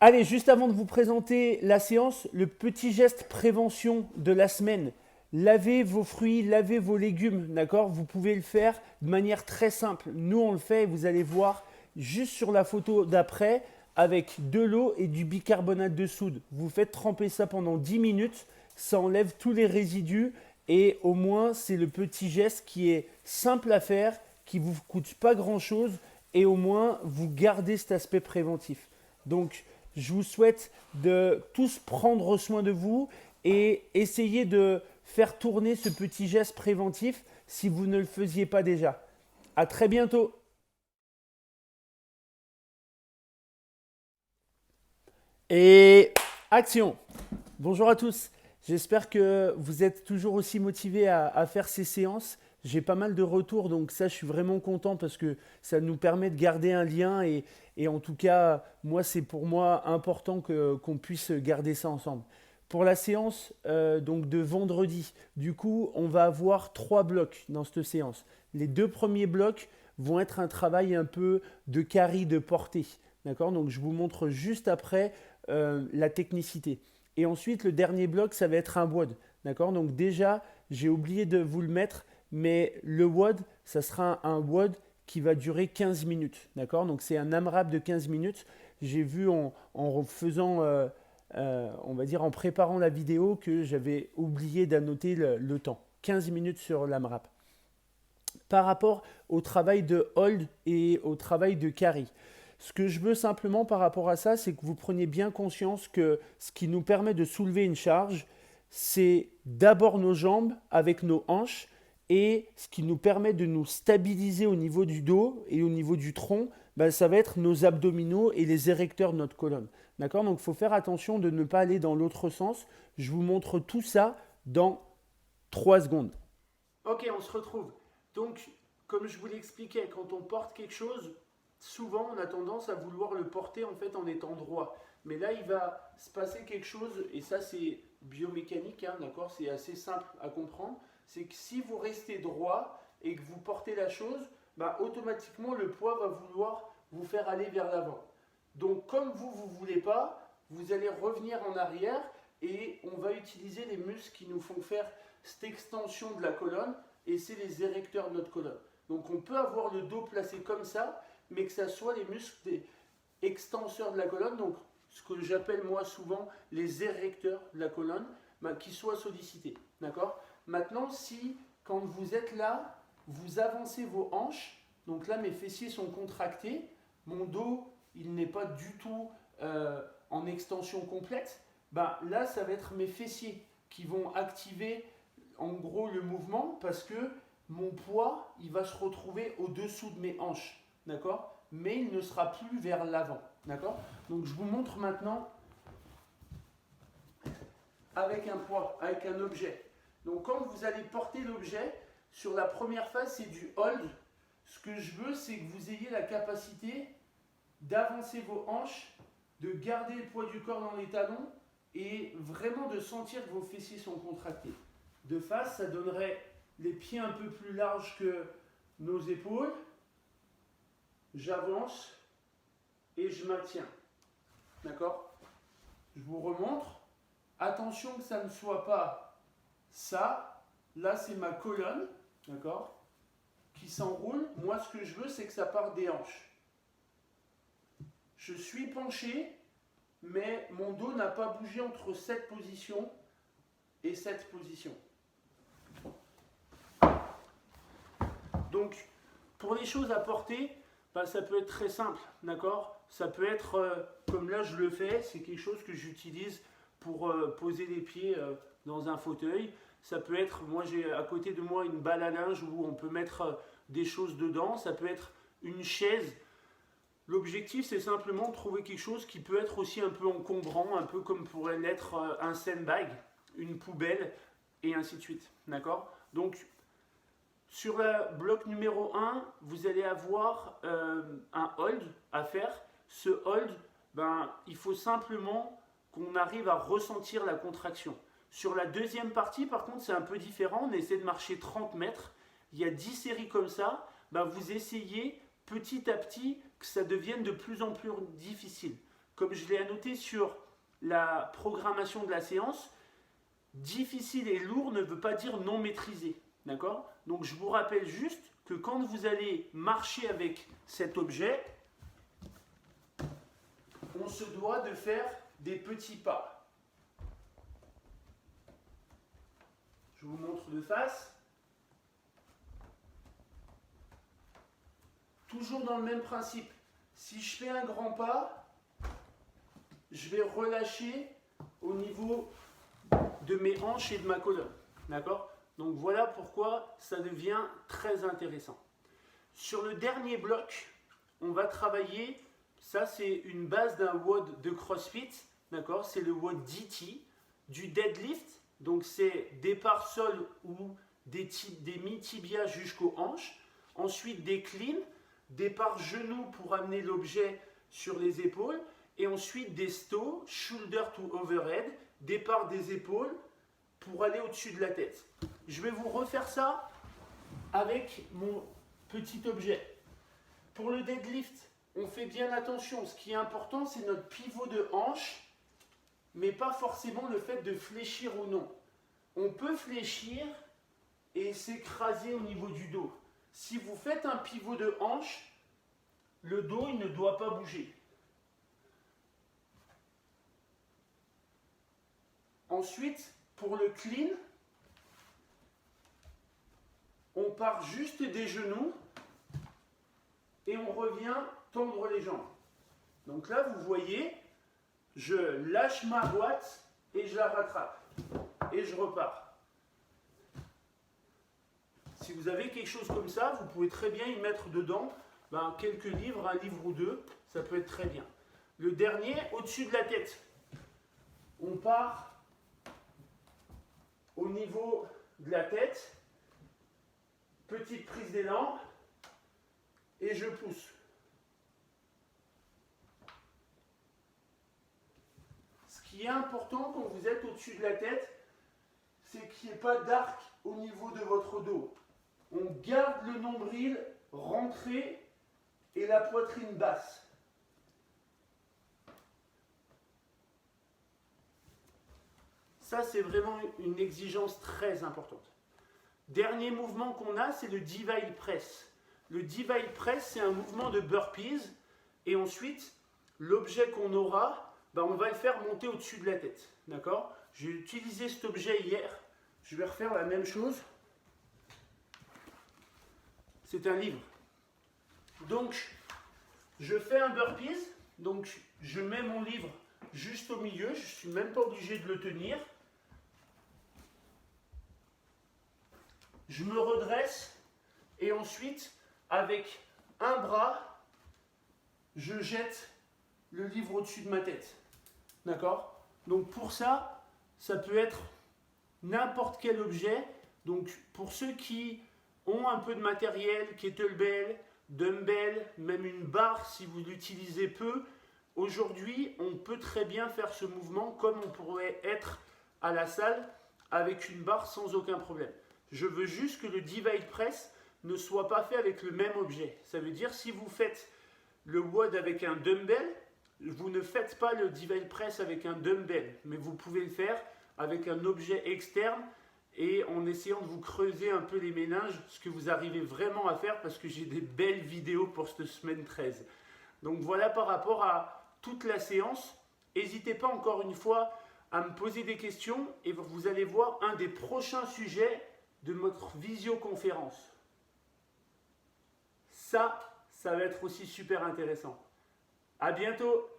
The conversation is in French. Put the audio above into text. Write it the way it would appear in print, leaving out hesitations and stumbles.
Allez, juste avant de vous présenter la séance, le petit geste prévention de la semaine. Lavez vos fruits, lavez vos légumes, d'accord? Vous pouvez le faire de manière très simple. Nous, on le fait et vous allez voir juste sur la photo d'après avec de l'eau et du bicarbonate de soude. Vous faites tremper ça pendant 10 minutes, ça enlève tous les résidus et au moins c'est le petit geste qui est simple à faire, qui ne vous coûte pas grand-chose et au moins vous gardez cet aspect préventif. Donc, je vous souhaite de tous prendre soin de vous et essayer de faire tourner ce petit geste préventif si vous ne le faisiez pas déjà. À très bientôt. Et action. Bonjour à tous. J'espère que vous êtes toujours aussi motivés à faire ces séances. J'ai pas mal de retours, donc ça, je suis vraiment content parce que ça nous permet de garder un lien et en tout cas, moi, c'est pour moi important qu'on puisse garder ça ensemble. Pour la séance donc de vendredi, du coup, on va avoir trois blocs dans cette séance. Les deux premiers blocs vont être un travail un peu de carry de portée. D'accord? Donc, je vous montre juste après la technicité. Et ensuite, le dernier bloc, ça va être un WOD. D'accord? Donc déjà, j'ai oublié de vous le mettre, mais le WOD, ça sera un WOD qui va durer 15 minutes. D'accord? Donc c'est un AMRAP de 15 minutes. J'ai vu en faisant, on va dire en préparant la vidéo que j'avais oublié d'annoter le temps. 15 minutes sur l'AMRAP. Par rapport au travail de hold et au travail de carry. Ce que je veux simplement par rapport à ça, c'est que vous preniez bien conscience que ce qui nous permet de soulever une charge, c'est d'abord nos jambes avec nos hanches et ce qui nous permet de nous stabiliser au niveau du dos et au niveau du tronc, ben, ça va être nos abdominaux et les érecteurs de notre colonne. D'accord? Donc il faut faire attention de ne pas aller dans l'autre sens. Je vous montre tout ça dans 3 secondes. Ok, on se retrouve. Donc, comme je vous l'expliquais, quand on porte quelque chose, souvent on a tendance à vouloir le porter en fait en étant droit. Mais là, il va se passer quelque chose, et ça c'est biomécanique, hein, d'accord? C'est assez simple à comprendre. C'est que si vous restez droit et que vous portez la chose, bah, automatiquement le poids va vouloir vous faire aller vers l'avant. Donc, comme vous ne voulez pas, vous allez revenir en arrière et on va utiliser les muscles qui nous font faire cette extension de la colonne et c'est les érecteurs de notre colonne. Donc on peut avoir le dos placé comme ça, mais que ça soit les muscles des extenseurs de la colonne, donc ce que j'appelle moi souvent les érecteurs de la colonne, bah, qui soient sollicités. D'accord? Maintenant, si quand vous êtes là, vous avancez vos hanches, donc là mes fessiers sont contractés, mon dos il n'est pas du tout en extension complète, bah, là ça va être mes fessiers qui vont activer en gros le mouvement parce que mon poids il va se retrouver au-dessous de mes hanches, d'accord? Mais il ne sera plus vers l'avant, d'accord? Donc je vous montre maintenant avec un poids, avec un objet. Donc quand vous allez porter l'objet, sur la première phase c'est du hold. Ce que je veux c'est que vous ayez la capacité d'avancer vos hanches, de garder le poids du corps dans les talons et vraiment de sentir que vos fessiers sont contractés. De face, ça donnerait les pieds un peu plus larges que nos épaules. J'avance et je maintiens. D'accord? Je vous remontre. Attention que ça ne soit pas ça. Là, c'est ma colonne, d'accord, qui s'enroule. Moi, ce que je veux, c'est que ça parte des hanches. Je suis penché, mais mon dos n'a pas bougé entre cette position et cette position. Donc, pour les choses à porter, bah, ça peut être très simple, d'accord? Ça peut être, comme là je le fais, c'est quelque chose que j'utilise pour poser les pieds dans un fauteuil. Ça peut être, moi j'ai à côté de moi une balle à linge où on peut mettre des choses dedans. Ça peut être une chaise. L'objectif, c'est simplement de trouver quelque chose qui peut être aussi un peu encombrant, un peu comme pourrait l'être un sandbag, une poubelle, et ainsi de suite, d'accord? Donc, sur le bloc numéro 1, vous allez avoir un hold à faire. Ce hold, ben, il faut simplement qu'on arrive à ressentir la contraction. Sur la deuxième partie, par contre, c'est un peu différent. On essaie de marcher 30 mètres. Il y a 10 séries comme ça. Ben, vous essayez petit à petit que ça devienne de plus en plus difficile. comme je l'ai annoté sur la programmation de la séance, difficile et lourd ne veut pas dire non maîtrisé. D'accord? Donc je vous rappelle juste que quand vous allez marcher avec cet objet, on se doit de faire des petits pas. Je vous montre de face. Toujours dans le même principe. Si je fais un grand pas, je vais relâcher au niveau de mes hanches et de ma colonne. D'accord? Donc voilà pourquoi ça devient très intéressant. Sur le dernier bloc, on va travailler, ça c'est une base d'un WOD de CrossFit, d'accord? C'est le WOD DT, du deadlift, donc c'est départ sol ou des mi-tibias jusqu'aux hanches. Ensuite des cleans, départ genou pour amener l'objet sur les épaules. Et ensuite des stows, shoulder to overhead, départ des épaules pour aller au-dessus de la tête. Je vais vous refaire ça avec mon petit objet. Pour le deadlift, on fait bien attention. Ce qui est important, c'est notre pivot de hanche, mais pas forcément le fait de fléchir ou non. On peut fléchir et s'écraser au niveau du dos. Si vous faites un pivot de hanche, le dos il ne doit pas bouger. Ensuite, pour le clean, on part juste des genoux et on revient tendre les jambes. Donc là, vous voyez, je lâche ma boîte et je la rattrape. Et je repars. Si vous avez quelque chose comme ça, vous pouvez très bien y mettre dedans quelques livres, un livre ou deux, ça peut être très bien. Le dernier, au-dessus de la tête. On part au niveau de la tête, petite prise d'élan, et je pousse. Ce qui est important quand vous êtes au-dessus de la tête, c'est qu'il n'y ait pas d'arc au niveau de votre dos. On garde le nombril rentré et la poitrine basse. Ça, c'est vraiment une exigence très importante. Dernier mouvement qu'on a, c'est le divide press. Le divide press, c'est un mouvement de burpees. Et ensuite, l'objet qu'on aura, on va le faire monter au-dessus de la tête. D'accord? J'ai utilisé cet objet hier. Je vais refaire la même chose. C'est un livre. Donc, je fais un burpees. Donc, je mets mon livre juste au milieu. Je ne suis même pas obligé de le tenir. Je me redresse et ensuite, avec un bras, je jette le livre au-dessus de ma tête. D'accord? Donc pour ça, ça peut être n'importe quel objet. Donc pour ceux qui ont un peu de matériel, kettlebell, dumbbell, même une barre si vous l'utilisez peu, aujourd'hui, on peut très bien faire ce mouvement comme on pourrait être à la salle avec une barre sans aucun problème. Je veux juste que le divide press ne soit pas fait avec le même objet. Ça veut dire si vous faites le WOD avec un dumbbell, vous ne faites pas le divide press avec un dumbbell, mais vous pouvez le faire avec un objet externe et en essayant de vous creuser un peu les méninges, ce que vous arrivez vraiment à faire parce que j'ai des belles vidéos pour cette semaine 13. Donc voilà par rapport à toute la séance. N'hésitez pas encore une fois à me poser des questions et vous allez voir un des prochains sujets de notre visioconférence. Ça va être aussi super intéressant. À bientôt!